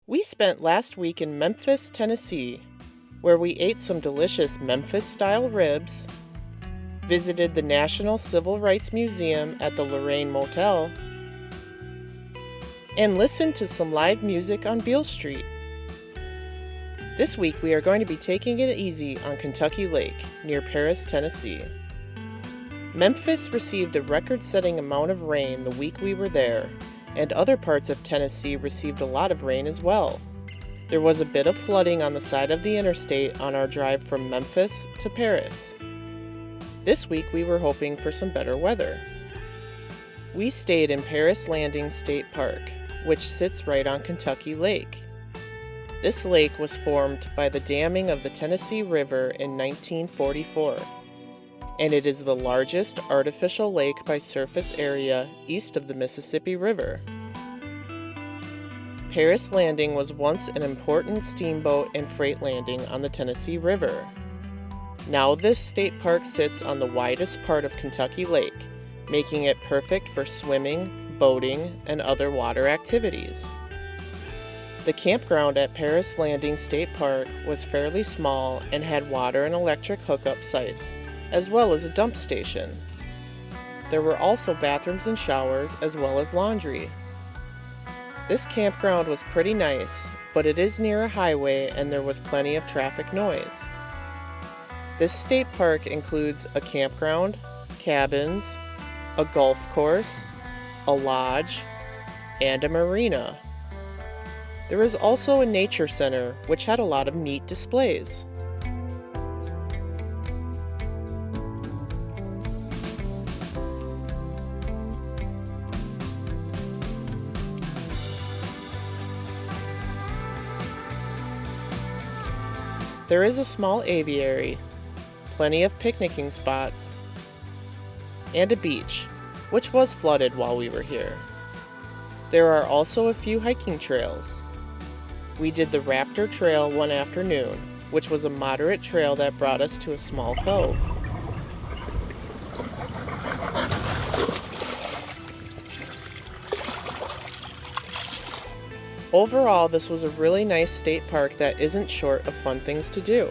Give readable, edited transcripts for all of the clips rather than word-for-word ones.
We spent last week in Memphis, Tennessee, where we ate some delicious Memphis-style ribs, visited the National Civil Rights Museum at the Lorraine Motel, and listened to some live music on Beale Street. This week we are going to be taking it easy on Kentucky Lake, near Paris, Tennessee. Memphis received a record-setting amount of rain the week we were there, and other parts of Tennessee received a lot of rain as well. There was a bit of flooding on the side of the interstate on our drive from Memphis to Paris. This week we were hoping for some better weather. We stayed in Paris Landing State Park, which sits right on Kentucky Lake. This lake was formed by the damming of the Tennessee River in 1944, and it is the largest artificial lake by surface area east of the Mississippi River. Paris Landing was once an important steamboat and freight landing on the Tennessee River. Now this state park sits on the widest part of Kentucky Lake, making it perfect for swimming, boating, and other water activities. The campground at Paris Landing State Park was fairly small and had water and electric hookup sites, as well as a dump station. There were also bathrooms and showers, as well as laundry. This campground was pretty nice, but it is near a highway and there was plenty of traffic noise. This state park includes a campground, cabins, a golf course, a lodge, and a marina. There is also a nature center, which had a lot of neat displays. There is a small aviary, plenty of picnicking spots, and a beach, which was flooded while we were here. There are also a few hiking trails. We did the Raptor Trail one afternoon, which was a moderate trail that brought us to a small cove. Overall, this was a really nice state park that isn't short of fun things to do.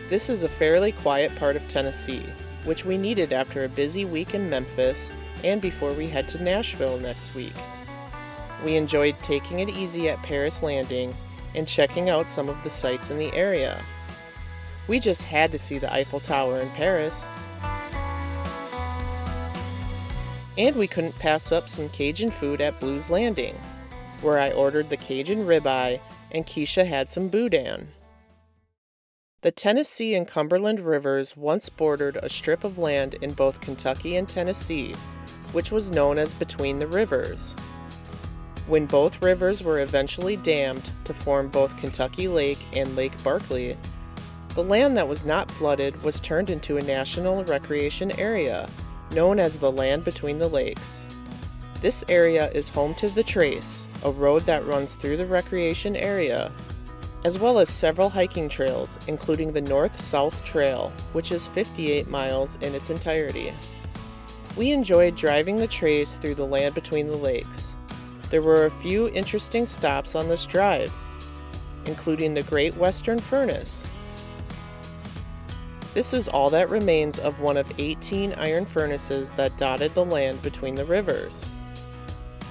This is a fairly quiet part of Tennessee, which we needed after a busy week in Memphis and before we head to Nashville next week. We enjoyed taking it easy at Paris Landing and checking out some of the sights in the area. We just had to see the Eiffel Tower in Paris. And we couldn't pass up some Cajun food at Blues Landing, where I ordered the Cajun ribeye and Keisha had some boudin. The Tennessee and Cumberland rivers once bordered a strip of land in both Kentucky and Tennessee, which was known as Between the Rivers. When both rivers were eventually dammed to form both Kentucky Lake and Lake Barkley, the land that was not flooded was turned into a national recreation area, known as the Land Between the Lakes. This area is home to the Trace, a road that runs through the recreation area, as well as several hiking trails, including the North-South Trail, which is 58 miles in its entirety. We enjoyed driving the Trace through the Land Between the Lakes. There were a few interesting stops on this drive, including the Great Western Furnace. This is all that remains of one of 18 iron furnaces that dotted the land between the rivers.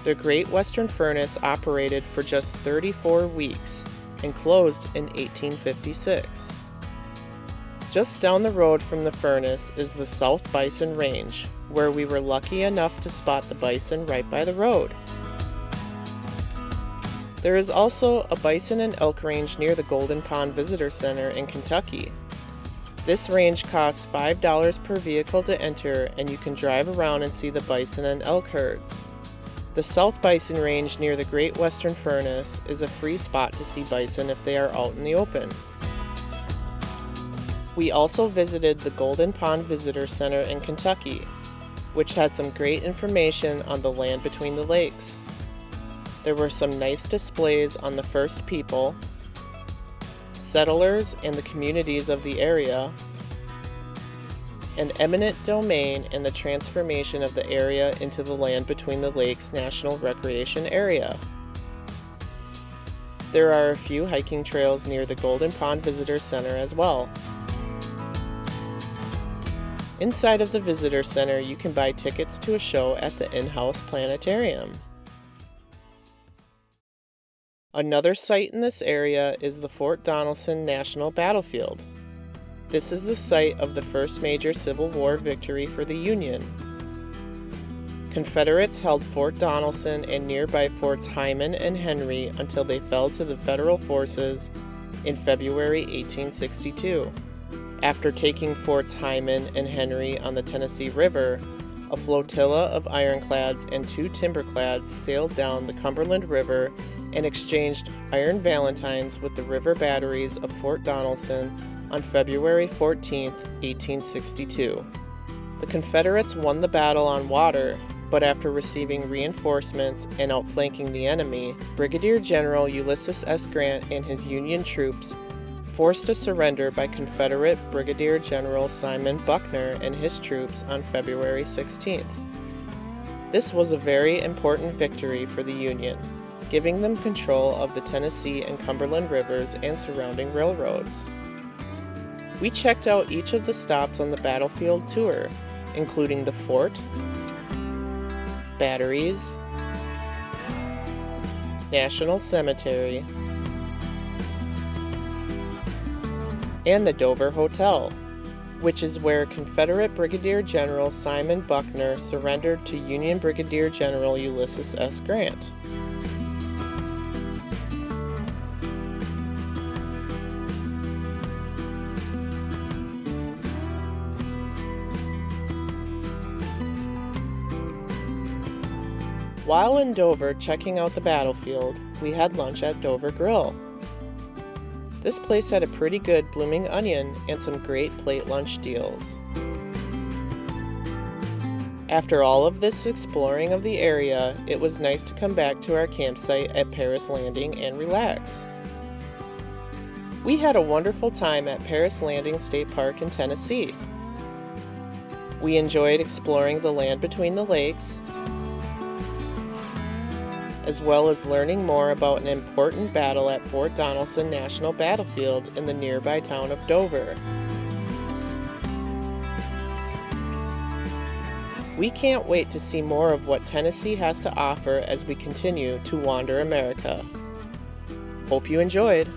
The Great Western Furnace operated for just 34 weeks and closed in 1856. Just down the road from the furnace is the South Bison Range, where we were lucky enough to spot the bison right by the road. There is also a bison and elk range near the Golden Pond Visitor Center in Kentucky. This range costs $5 per vehicle to enter, and you can drive around and see the bison and elk herds. The South Bison Range near the Great Western Furnace is a free spot to see bison if they are out in the open. We also visited the Golden Pond Visitor Center in Kentucky, which had some great information on the land between the lakes. There were some nice displays on the first people, settlers, and the communities of the area, an eminent domain and the transformation of the area into the Land Between the Lakes National Recreation Area. There are a few hiking trails near the Golden Pond Visitor Center as well. Inside of the Visitor Center, you can buy tickets to a show at the in-house planetarium. Another site in this area is the Fort Donelson National Battlefield. This is the site of the first major Civil War victory for the Union. Confederates held Fort Donelson and nearby Forts Hyman and Henry until they fell to the Federal forces in February 1862. After taking Forts Hyman and Henry on the Tennessee River, a flotilla of ironclads and 2 timberclads sailed down the Cumberland River and exchanged iron valentines with the river batteries of Fort Donelson on February 14, 1862. The Confederates won the battle on water, but after receiving reinforcements and outflanking the enemy, Brigadier General Ulysses S. Grant and his Union troops forced a surrender by Confederate Brigadier General Simon Buckner and his troops on February 16th. This was a very important victory for the Union, giving them control of the Tennessee and Cumberland rivers and surrounding railroads. We checked out each of the stops on the battlefield tour, including the fort, batteries, National Cemetery, and the Dover Hotel, which is where Confederate Brigadier General Simon Buckner surrendered to Union Brigadier General Ulysses S. Grant. While in Dover checking out the battlefield, we had lunch at Dover Grille. This place had a pretty good blooming onion and some great plate lunch deals. After all of this exploring of the area, it was nice to come back to our campsite at Paris Landing and relax. We had a wonderful time at Paris Landing State Park in Tennessee. We enjoyed exploring the land between the lakes, as well as learning more about an important battle at Fort Donelson National Battlefield in the nearby town of Dover. We can't wait to see more of what Tennessee has to offer as we continue to wander America. Hope you enjoyed!